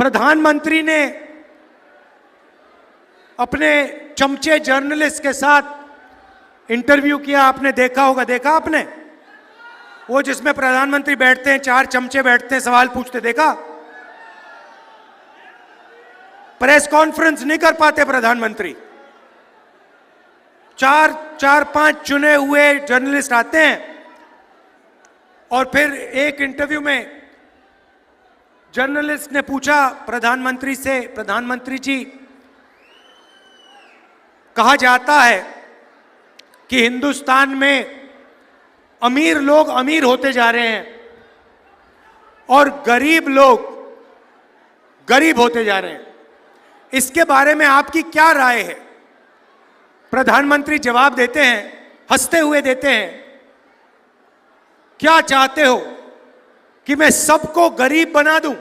प्रधानमंत्री ने अपने चमचे जर्नलिस्ट के साथ इंटरव्यू किया, आपने देखा होगा, देखा आपने? वो जिसमें प्रधानमंत्री बैठते हैं, 4 चमचे बैठते हैं, सवाल पूछते, देखा? प्रेस कॉन्फ्रेंस नहीं कर पाते प्रधानमंत्री, 4-5 चुने हुए जर्नलिस्ट आते हैं और फिर एक इंटरव्यू में जर्नलिस्ट ने पूछा प्रधानमंत्री से, प्रधानमंत्री जी, कहा जाता है कि हिंदुस्तान में अमीर लोग अमीर होते जा रहे हैं और गरीब लोग गरीब होते जा रहे हैं, इसके बारे में आपकी क्या राय है? प्रधानमंत्री जवाब देते हैं, हंसते हुए देते हैं, क्या चाहते हो कि मैं सबको गरीब बना दूं?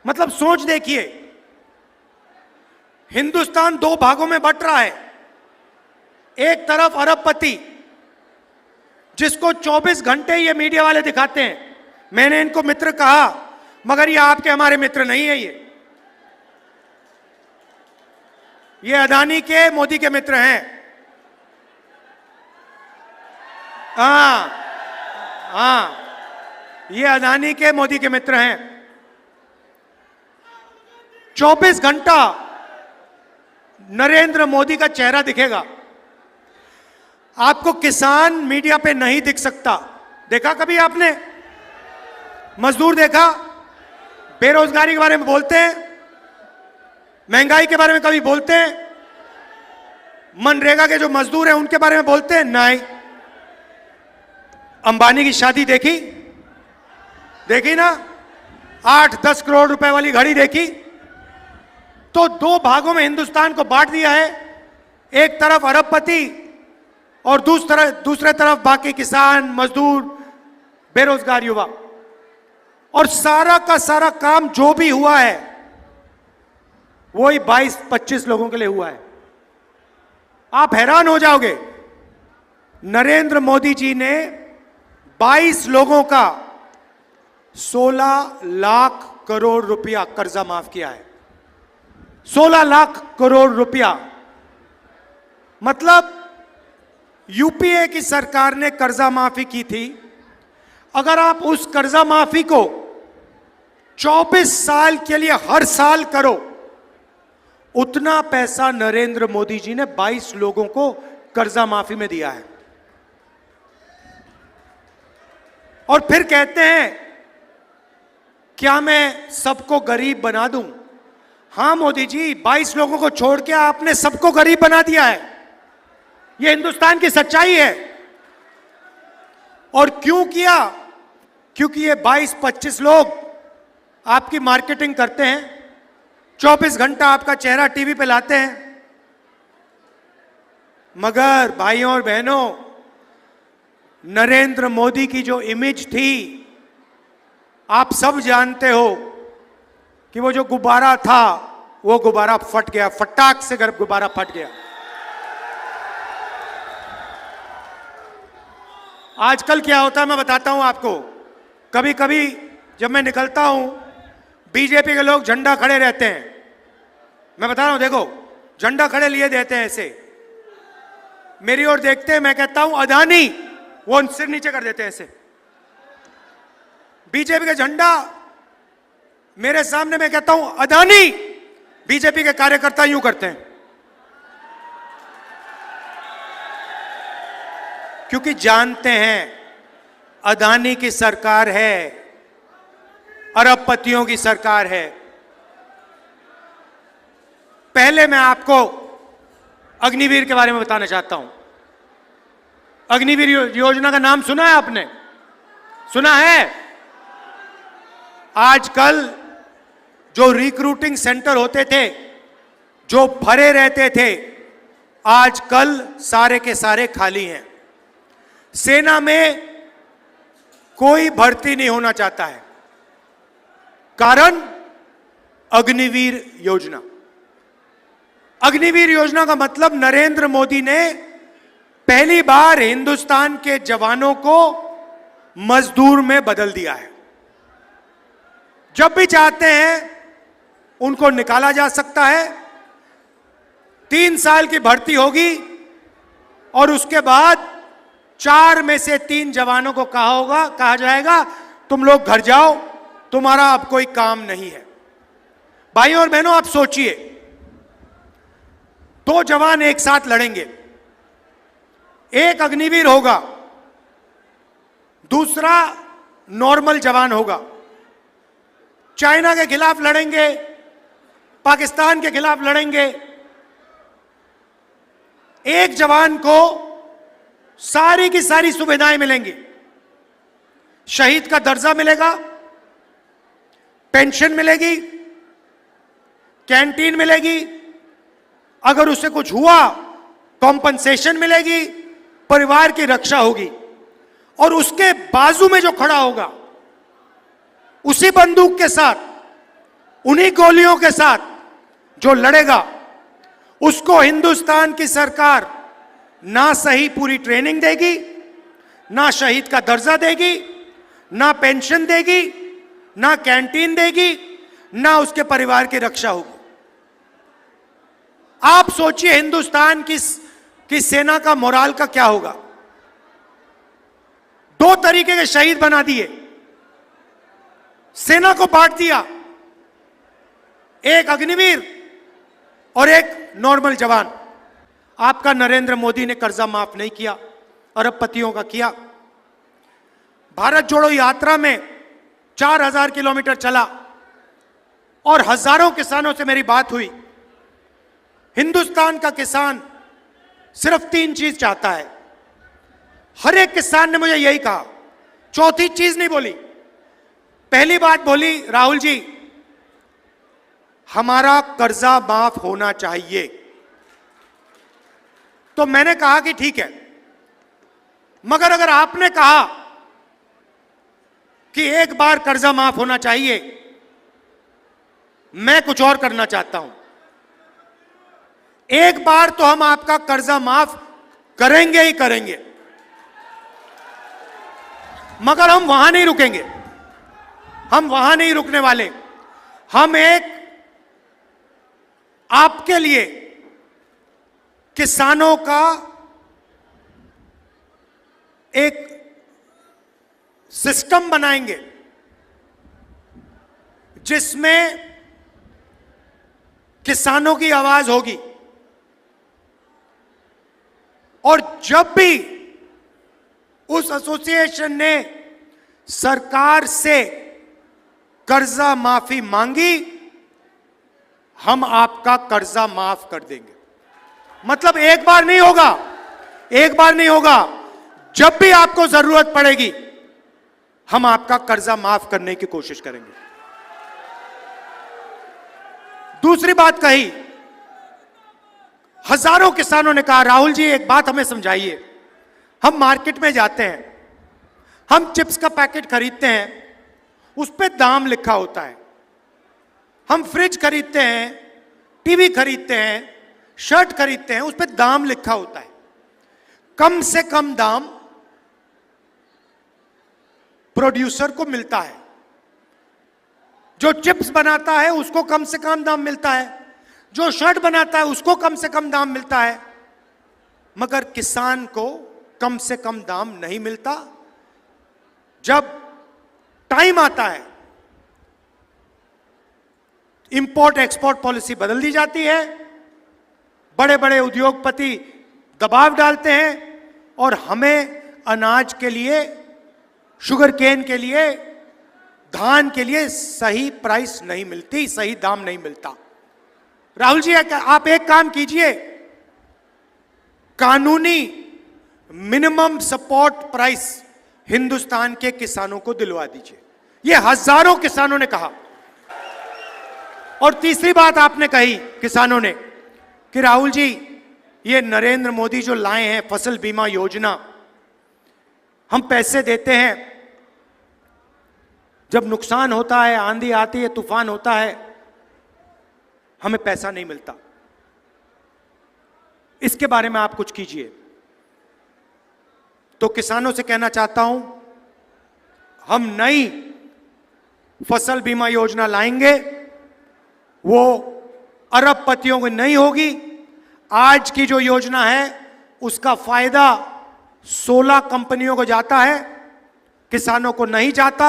मतलब सोच देखिए, हिंदुस्तान 2 भागों में बंट रहा है। एक तरफ अरबपति, जिसको 24 घंटे ये मीडिया वाले दिखाते हैं, मैंने इनको मित्र कहा मगर ये आपके हमारे मित्र नहीं है, ये अदानी के मोदी के मित्र हैं। हाँ, ये अदानी के मोदी के मित्र हैं। 24 घंटा नरेंद्र मोदी का चेहरा दिखेगा आपको, किसान मीडिया पे नहीं दिख सकता। देखा कभी आपने? मजदूर देखा? बेरोजगारी के बारे में बोलते हैं, महंगाई के बारे में कभी बोलते हैं? मनरेगा के जो मजदूर हैं उनके बारे में बोलते हैं? नहीं। अंबानी की शादी देखी? देखी ना? 8-10 करोड़ रुपए वाली घड़ी देखी? तो 2 भागों में हिंदुस्तान को बांट दिया है, एक तरफ अरबपति और दूसरे तरफ बाकी किसान, मजदूर, बेरोजगार युवा। और सारा का सारा काम जो भी हुआ है वही 22-25 लोगों के लिए हुआ है। आप हैरान हो जाओगे, नरेंद्र मोदी जी ने 22 लोगों का 16 लाख करोड़ रुपया कर्जा माफ किया है। 16 लाख करोड़ रुपया, मतलब यूपीए की सरकार ने कर्जा माफी की थी। अगर आप उस कर्जा माफी को 24 साल के लिए हर साल करो, उतना पैसा नरेंद्र मोदी जी ने 22 लोगों को कर्जा माफी में दिया है। और फिर कहते हैं क्या मैं सबको गरीब बना दूं? हां मोदी जी, 22 लोगों को छोड़ के आपने सबको गरीब बना दिया है। यह हिंदुस्तान की सच्चाई है। और क्यों किया? क्योंकि ये 22-25 लोग आपकी मार्केटिंग करते हैं, 24 घंटा आपका चेहरा टीवी पे लाते हैं। मगर भाइयों और बहनों, नरेंद्र मोदी की जो इमेज थी, आप सब जानते हो कि वो जो गुब्बारा था, वो गुब्बारा फट गया, फटाक से गुब्बारा फट गया। आजकल क्या होता है मैं बताता हूं आपको। कभी कभी जब मैं निकलता हूं, बीजेपी के लोग झंडा खड़े रहते हैं, मैं बता रहा हूं, देखो झंडा खड़े लिए देते हैं, ऐसे मेरी ओर देखते हैं, मैं कहता हूं अदानी, वो सिर नीचे कर देते हैं ऐसे। बीजेपी का झंडा मेरे सामने, मैं कहता हूं अदानी, बीजेपी के कार्यकर्ता यूं करते हैं, क्योंकि जानते हैं अदानी की सरकार है, अरबपतियों की सरकार है। पहले मैं आपको अग्निवीर के बारे में बताना चाहता हूं। अग्निवीर योजना का नाम सुना है आपने? सुना है? आजकल जो रिक्रूटिंग सेंटर होते थे, जो भरे रहते थे, आजकल सारे के सारे खाली हैं। सेना में कोई भर्ती नहीं होना चाहता है। कारण अग्निवीर योजना। अग्निवीर योजना का मतलब नरेंद्र मोदी ने पहली बार हिंदुस्तान के जवानों को मजदूर में बदल दिया है। जब भी चाहते हैं उनको निकाला जा सकता है। 3 साल की भर्ती होगी और उसके बाद 4 में से 3 जवानों को कहा जाएगा तुम लोग घर जाओ, तुम्हारा अब कोई काम नहीं है। भाइयों और बहनों, आप सोचिए, 2 जवान एक साथ लड़ेंगे, एक अग्निवीर होगा, दूसरा नॉर्मल जवान होगा। चाइना के खिलाफ लड़ेंगे, पाकिस्तान के खिलाफ लड़ेंगे। एक जवान को सारी की सारी सुविधाएं मिलेंगी, शहीद का दर्जा मिलेगा, पेंशन मिलेगी, कैंटीन मिलेगी, अगर उससे कुछ हुआ कॉम्पनसेशन मिलेगी, परिवार की रक्षा होगी। और उसके बाजू में जो खड़ा होगा, उसी बंदूक के साथ, उन्हीं गोलियों के साथ जो लड़ेगा, उसको हिंदुस्तान की सरकार ना सही पूरी ट्रेनिंग देगी, ना शहीद का दर्जा देगी, ना पेंशन देगी, ना कैंटीन देगी, ना उसके परिवार की रक्षा होगी। आप सोचिए हिंदुस्तान की सेना का मोराल का क्या होगा। 2 तरीके के शहीद बना दिए, सेना को बांट दिया, एक अग्निवीर और एक नॉर्मल जवान। आपका नरेंद्र मोदी ने कर्जा माफ नहीं किया, अरबपतियों का किया। भारत जोड़ो यात्रा में 4000 किलोमीटर चला और हजारों किसानों से मेरी बात हुई। हिंदुस्तान का किसान सिर्फ 3 चीज चाहता है। हर एक किसान ने मुझे यही कहा, चौथी चीज नहीं बोली। पहली बात बोली, राहुल जी हमारा कर्जा माफ होना चाहिए। तो मैंने कहा कि ठीक है, मगर अगर आपने कहा कि एक बार कर्जा माफ होना चाहिए, मैं कुछ और करना चाहता हूं। एक बार तो हम आपका कर्जा माफ करेंगे ही करेंगे, मगर हम वहां नहीं रुकेंगे, हम वहां नहीं रुकने वाले। हम एक आपके लिए किसानों का एक सिस्टम बनाएंगे जिसमें किसानों की आवाज होगी। और जब भी उस एसोसिएशन ने सरकार से कर्जा माफी मांगी, हम आपका कर्जा माफ कर देंगे। मतलब एक बार नहीं होगा, एक बार नहीं होगा, जब भी आपको जरूरत पड़ेगी हम आपका कर्जा माफ करने की कोशिश करेंगे। दूसरी बात कही, हजारों किसानों ने कहा राहुल जी एक बात हमें समझाइए। हम मार्केट में जाते हैं, हम चिप्स का पैकेट खरीदते हैं, उस पर दाम लिखा होता है। हम फ्रिज खरीदते हैं, टीवी खरीदते हैं, शर्ट खरीदते हैं, उस पर दाम लिखा होता है। कम से कम दाम प्रोड्यूसर को मिलता है, जो चिप्स बनाता है उसको कम से कम दाम मिलता है, जो शर्ट बनाता है उसको कम से कम दाम मिलता है, मगर किसान को कम से कम दाम नहीं मिलता। जब टाइम आता है, इंपोर्ट एक्सपोर्ट पॉलिसी बदल दी जाती है, बड़े बड़े उद्योगपति दबाव डालते हैं और हमें अनाज के लिए, शुगर केन के लिए, धान के लिए सही प्राइस नहीं मिलती, सही दाम नहीं मिलता। राहुल जी आप एक काम कीजिए, कानूनी मिनिमम सपोर्ट प्राइस हिंदुस्तान के किसानों को दिलवा दीजिए। यह हजारों किसानों ने कहा। और तीसरी बात आपने कही किसानों ने कि राहुल जी ये नरेंद्र मोदी जो लाए हैं फसल बीमा योजना, हम पैसे देते हैं, जब नुकसान होता है, आंधी आती है, तूफान होता है, हमें पैसा नहीं मिलता। इसके बारे में आप कुछ कीजिए। तो किसानों से कहना चाहता हूं, हम नई फसल बीमा योजना लाएंगे, वो अरबपतियों को नहीं होगी। आज की जो योजना है उसका फायदा 16 कंपनियों को जाता है, किसानों को नहीं जाता।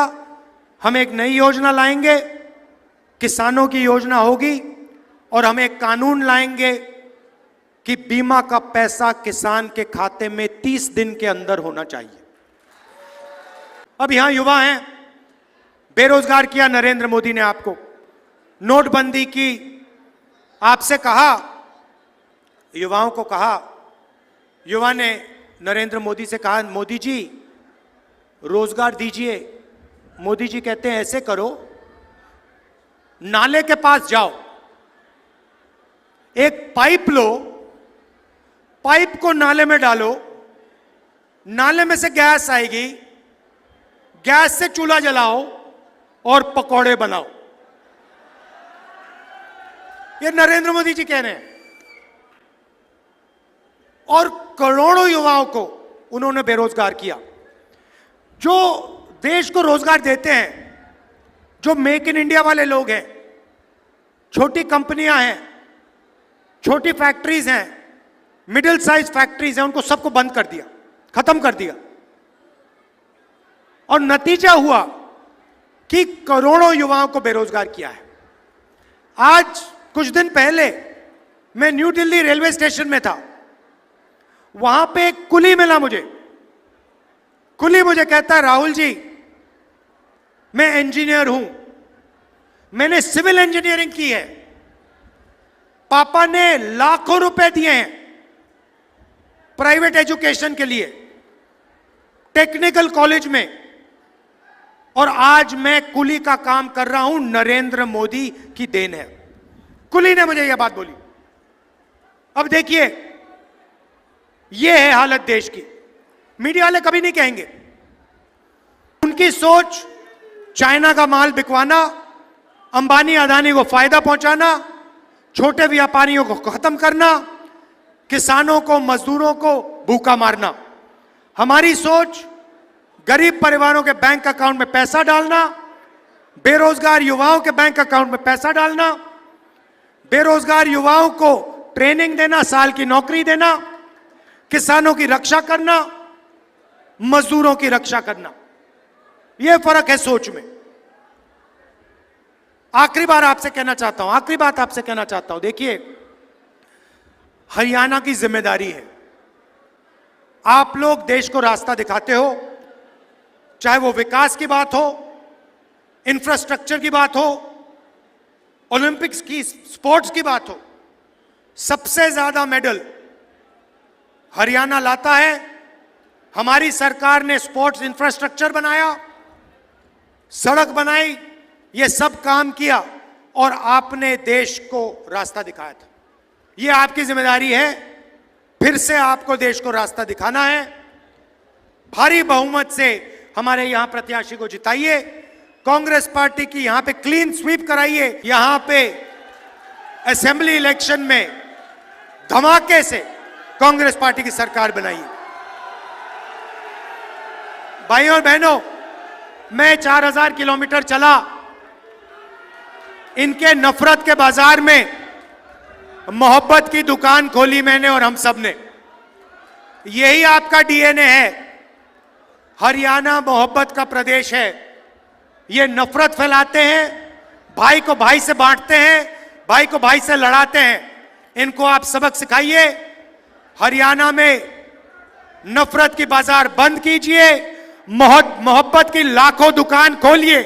हम एक नई योजना लाएंगे, किसानों की योजना होगी, और हम एक कानून लाएंगे कि बीमा का पैसा किसान के खाते में 30 दिन के अंदर होना चाहिए। अब यहां युवा हैं, बेरोजगार किया नरेंद्र मोदी ने आपको, नोटबंदी की, आपसे कहा, युवाओं को कहा, युवा ने नरेंद्र मोदी से कहा, मोदी जी रोजगार दीजिए। मोदी जी कहते हैं ऐसे करो, नाले के पास जाओ, एक पाइप लो, पाइप को नाले में डालो, नाले में से गैस आएगी, गैस से चूल्हा जलाओ और पकौड़े बनाओ। ये नरेंद्र मोदी जी कह रहे हैं। और करोड़ों युवाओं को उन्होंने बेरोजगार किया। जो देश को रोजगार देते हैं, जो मेक इन इंडिया वाले लोग हैं, छोटी कंपनियां हैं, छोटी फैक्ट्रीज हैं, मिडिल साइज फैक्ट्रीज हैं, उनको सबको बंद कर दिया, खत्म कर दिया। और नतीजा हुआ कि करोड़ों युवाओं को बेरोजगार किया है। आज कुछ दिन पहले मैं न्यू दिल्ली रेलवे स्टेशन में था, वहां पे एक कुली मिला मुझे। कुली मुझे कहता है, राहुल जी मैं इंजीनियर हूं, मैंने सिविल इंजीनियरिंग की है, पापा ने लाखों रुपए दिए हैं प्राइवेट एजुकेशन के लिए टेक्निकल कॉलेज में, और आज मैं कुली का काम कर रहा हूं, नरेंद्र मोदी की देन है। कुली ने मुझे यह बात बोली। अब देखिए, यह है हालत देश की। मीडिया वाले कभी नहीं कहेंगे। उनकी सोच चाइना का माल बिकवाना, अंबानी अदानी को फायदा पहुंचाना, छोटे व्यापारियों को खत्म करना, किसानों को, मजदूरों को भूखा मारना। हमारी सोच गरीब परिवारों के बैंक अकाउंट में पैसा डालना, बेरोजगार युवाओं के बैंक अकाउंट में पैसा डालना, बेरोजगार युवाओं को ट्रेनिंग देना, साल की नौकरी देना, किसानों की रक्षा करना, मजदूरों की रक्षा करना। यह फर्क है सोच में। आखिरी बात आपसे कहना चाहता हूं, देखिए हरियाणा की जिम्मेदारी है। आप लोग देश को रास्ता दिखाते हो, चाहे वो विकास की बात हो, इंफ्रास्ट्रक्चर की बात हो, ओलंपिक्स की, स्पोर्ट्स की बात हो। सबसे ज्यादा मेडल हरियाणा लाता है। हमारी सरकार ने स्पोर्ट्स इंफ्रास्ट्रक्चर बनाया, सड़क बनाई, ये सब काम किया, और आपने देश को रास्ता दिखाया था। ये आपकी जिम्मेदारी है, फिर से आपको देश को रास्ता दिखाना है। भारी बहुमत से हमारे यहां प्रत्याशी को जिताइए, कांग्रेस पार्टी की यहां पे क्लीन स्वीप कराइए, यहां पे असेंबली इलेक्शन में धमाके से कांग्रेस पार्टी की सरकार बनाइए। भाइयों और बहनों, मैं 4000 किलोमीटर चला, इनके नफरत के बाजार में मोहब्बत की दुकान खोली मैंने और हम सब ने। यही आपका डीएनए है। हरियाणा मोहब्बत का प्रदेश है। ये नफरत फैलाते हैं, भाई को भाई से बांटते हैं, भाई को भाई से लड़ाते हैं। इनको आप सबक सिखाइए। हरियाणा में नफरत की बाजार बंद कीजिए, मोहब्बत की लाखों दुकान खोलिए।